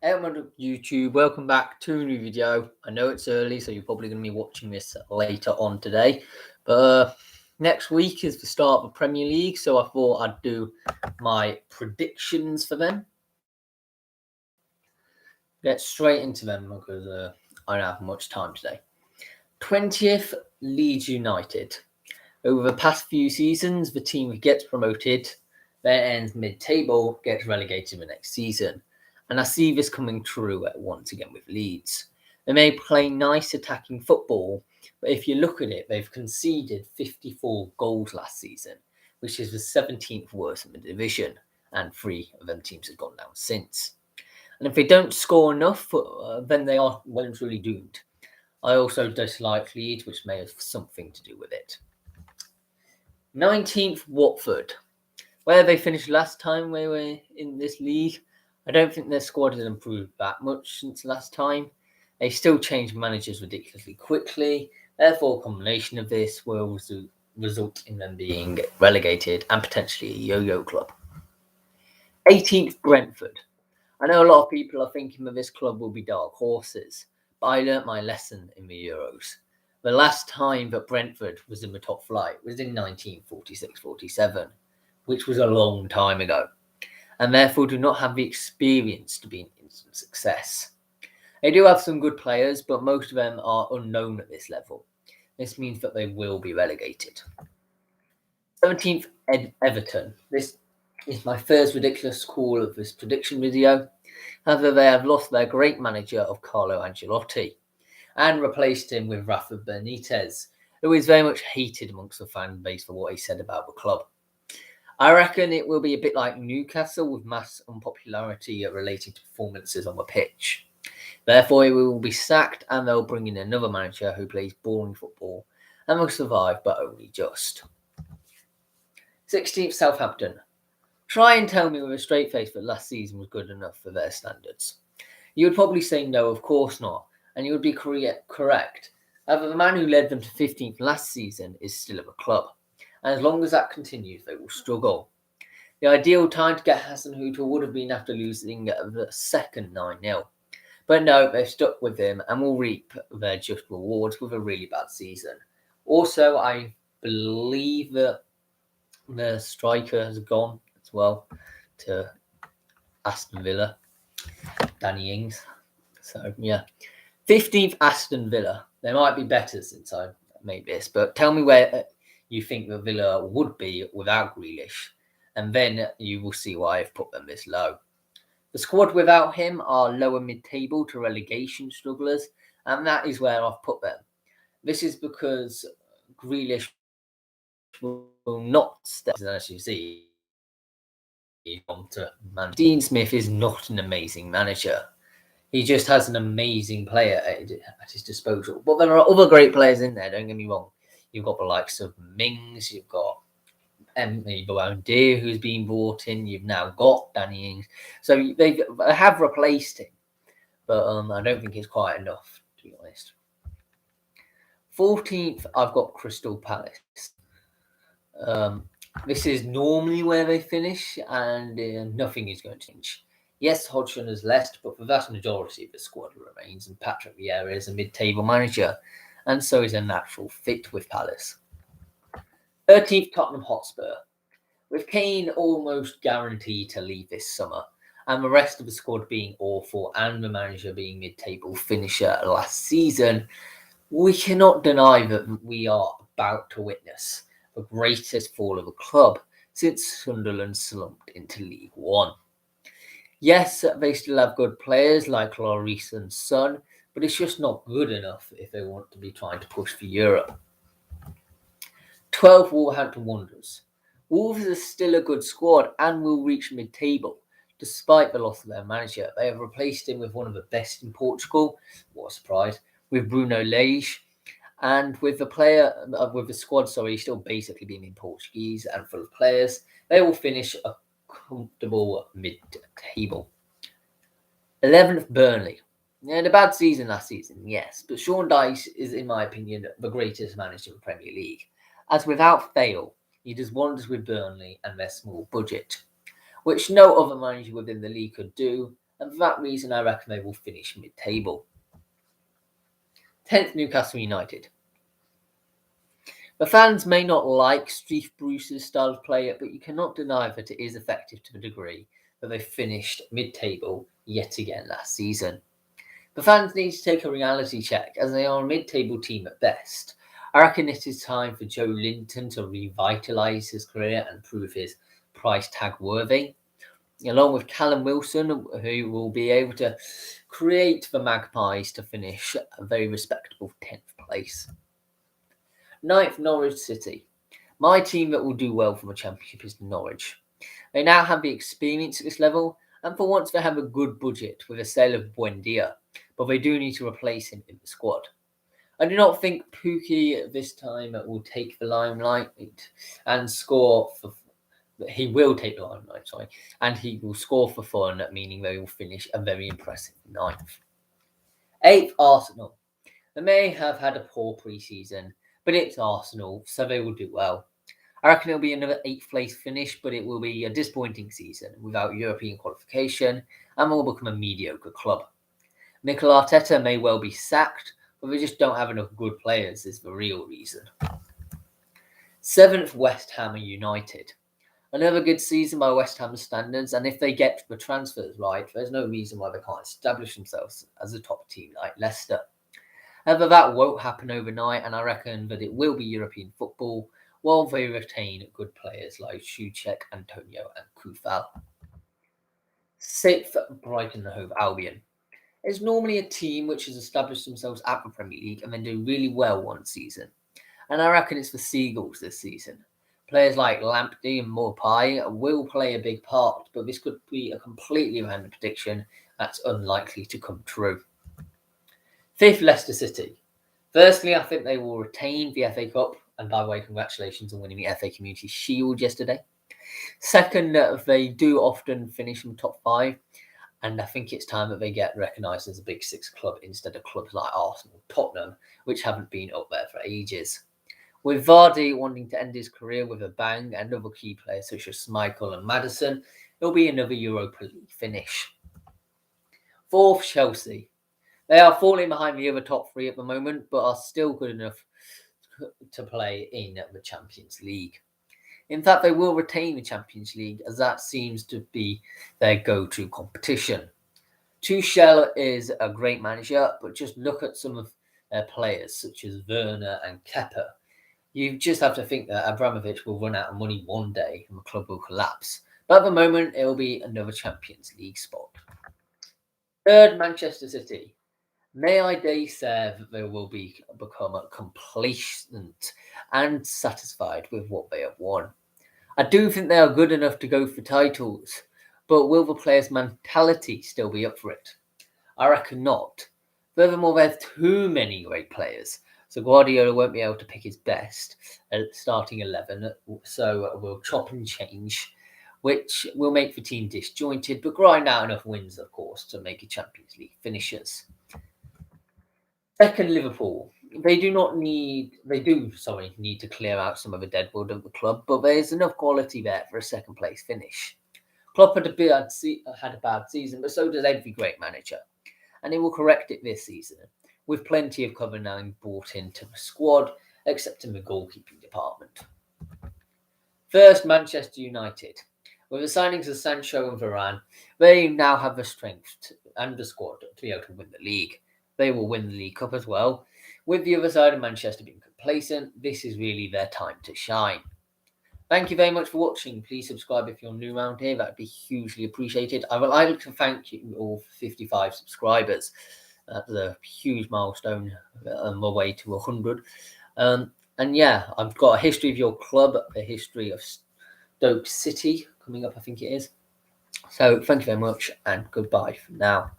Everyone YouTube, welcome back to a new video. I know it's early, so you're probably going to be watching this later on today. But next week is the start of the Premier League, so I thought I'd do my predictions for them. Get straight into them because I don't have much time today. 20th, Leeds United. Over the past few seasons, the team who gets promoted, then ends mid-table, gets relegated the next season. And I see this coming true once again with Leeds. They may play nice attacking football, but if you look at it, they've conceded 54 goals last season, which is the 17th worst in the division, and 3 of them teams have gone down since. And if they don't score enough, then they are well and truly doomed. I also dislike Leeds, which may have something to do with it. 19th, Watford. Where they finished last time they were in this league, I don't think their squad has improved that much since last time. They still change managers ridiculously quickly. Therefore, a combination of this will result in them being relegated and potentially a yo-yo club. 18th, Brentford. I know a lot of people are thinking that this club will be dark horses, but I learnt my lesson in the Euros. The last time that Brentford was in the top flight was in 1946-47, which was a long time ago, and therefore do not have the experience to be an instant success. They do have some good players, but most of them are unknown at this level. This means that they will be relegated. 17th, Everton. This is my first ridiculous call of this prediction video. However, they have lost their great manager of Carlo Ancelotti and replaced him with Rafa Benitez, who is very much hated amongst the fan base for what he said about the club. I reckon it will be a bit like Newcastle with mass unpopularity relating to performances on the pitch. Therefore, he will be sacked and they'll bring in another manager who plays boring football and will survive, but only just. 16th, Southampton. Try and tell me with a straight face that last season was good enough for their standards. You would probably say no, of course not, and you would be correct. However, the man who led them to 15th last season is still at the club, and as long as that continues, they will struggle. The ideal time to get Hasenhüttl would have been after losing the second 9-0. But no, they've stuck with him and will reap their just rewards with a really bad season. Also, I believe that the striker has gone as well to Aston Villa, Danny Ings. So, yeah. 15th, Aston Villa. They might be better since I made this, but tell me where you think the Villa would be without Grealish, and then you will see why I've put them this low. The squad without him are lower mid-table to relegation strugglers, and that is where I've put them. This is because Grealish will not step, as you see, onto Man. Dean Smith is not an amazing manager. He just has an amazing player at his disposal. But there are other great players in there, don't get me wrong. You've got the likes of Mings, you've got Emily Bowandir, who's been brought in. You've now got Danny Ings. So they have replaced him. But I don't think it's quite enough, to be honest. 14th, I've got Crystal Palace. This is normally where they finish, and nothing is going to change. Yes, Hodgson has left, but the vast majority of the squad remains, and Patrick Vieira is a mid-table manager, and so is a natural fit with Palace. 13th, Tottenham Hotspur. With Kane almost guaranteed to leave this summer, and the rest of the squad being awful, and the manager being mid-table finisher last season, we cannot deny that we are about to witness the greatest fall of the club since Sunderland slumped into League One. Yes, they still have good players like Lloris and Son, but it's just not good enough if they want to be trying to push for Europe. 12, Wolverhampton Wanderers. Wolves are still a good squad and will reach mid-table, despite the loss of their manager. They have replaced him with one of the best in Portugal, what a surprise, with Bruno Lage, and with the squad, still basically being in Portuguese and full of players, they will finish a comfortable mid-table. 11th, Burnley. They had a bad season last season, yes, but Sean Dyche is, in my opinion, the greatest manager in the Premier League, as without fail, he does wonders with Burnley and their small budget, which no other manager within the league could do, and for that reason I reckon they will finish mid-table. 10th, Newcastle United. The fans may not like Steve Bruce's style of play, but you cannot deny that it is effective to a degree that they finished mid-table yet again last season. The fans need to take a reality check, as they are a mid-table team at best. I reckon it is time for Joe Linton to revitalise his career and prove his price tag worthy, along with Callum Wilson, who will be able to create the Magpies to finish a very respectable 10th place. 9th, Norwich City. My team that will do well from the Championship is Norwich. They now have the experience at this level, and for once they have a good budget with the sale of Buendia, but they do need to replace him in the squad. I do not think Pukki this time will take the limelight and score for. He will take the limelight, and he will score for fun, meaning they will finish a very impressive 9th. 8th, Arsenal. They may have had a poor pre-season, but it's Arsenal, so they will do well. I reckon it'll be another 8th place finish, but it will be a disappointing season without European qualification, and will become a mediocre club. Mikel Arteta may well be sacked, but they just don't have enough good players is the real reason. 7th, West Ham United. Another good season by West Ham standards, and if they get the transfers right, there's no reason why they can't establish themselves as a top team like Leicester. However, that won't happen overnight, and I reckon that it will be European football, while they retain good players like Souček, Antonio and Kufal. 6th, Brighton and Hove Albion. It's normally a team which has established themselves at the Premier League and then do really well one season. And I reckon it's the Seagulls this season. Players like Lamptey and Morpie will play a big part, but this could be a completely random prediction that's unlikely to come true. 5th, Leicester City. Firstly, I think they will retain the FA Cup, and by the way, congratulations on winning the FA Community Shield yesterday. Second, they do often finish in top 5, and I think it's time that they get recognised as a Big Six club instead of clubs like Arsenal, Tottenham, which haven't been up there for ages. With Vardy wanting to end his career with a bang and other key players such as Schmeichel and Maddison, it'll be another Europa League finish. 4th, Chelsea. They are falling behind the other top 3 at the moment, but are still good enough to play in the Champions League. In fact, they will retain the Champions League, as that seems to be their go-to competition. Tuchel is a great manager, but just look at some of their players, such as Werner and Kepa. You just have to think that Abramovich will run out of money one day and the club will collapse. But at the moment, it will be another Champions League spot. 3rd, Manchester City. May I dare say that they will become complacent and satisfied with what they have won. I do think they are good enough to go for titles, but will the players' mentality still be up for it? I reckon not. Furthermore, there's too many great players, so Guardiola won't be able to pick his best at starting 11, so we'll chop and change, which will make the team disjointed, but grind out enough wins, of course, to make a Champions League finishers. 2nd, Liverpool. They need to clear out some of the deadwood of the club, but there's enough quality there for a 2nd place finish. Klopp had a bad season, but so does every great manager, and he will correct it this season, with plenty of cover now brought into the squad, except in the goalkeeping department. 1st, Manchester United. With the signings of Sancho and Varane, they now have the strength and the squad to be able to win the league. They will win the League Cup as well. With the other side of Manchester being complacent, this is really their time to shine. Thank you very much for watching. Please subscribe if you're new around here. That would be hugely appreciated. I would like to thank you all for 55 subscribers. That's a huge milestone on the way to 100. And yeah, I've got a history of your club, a history of Stoke City coming up, I think it is. So thank you very much and goodbye for now.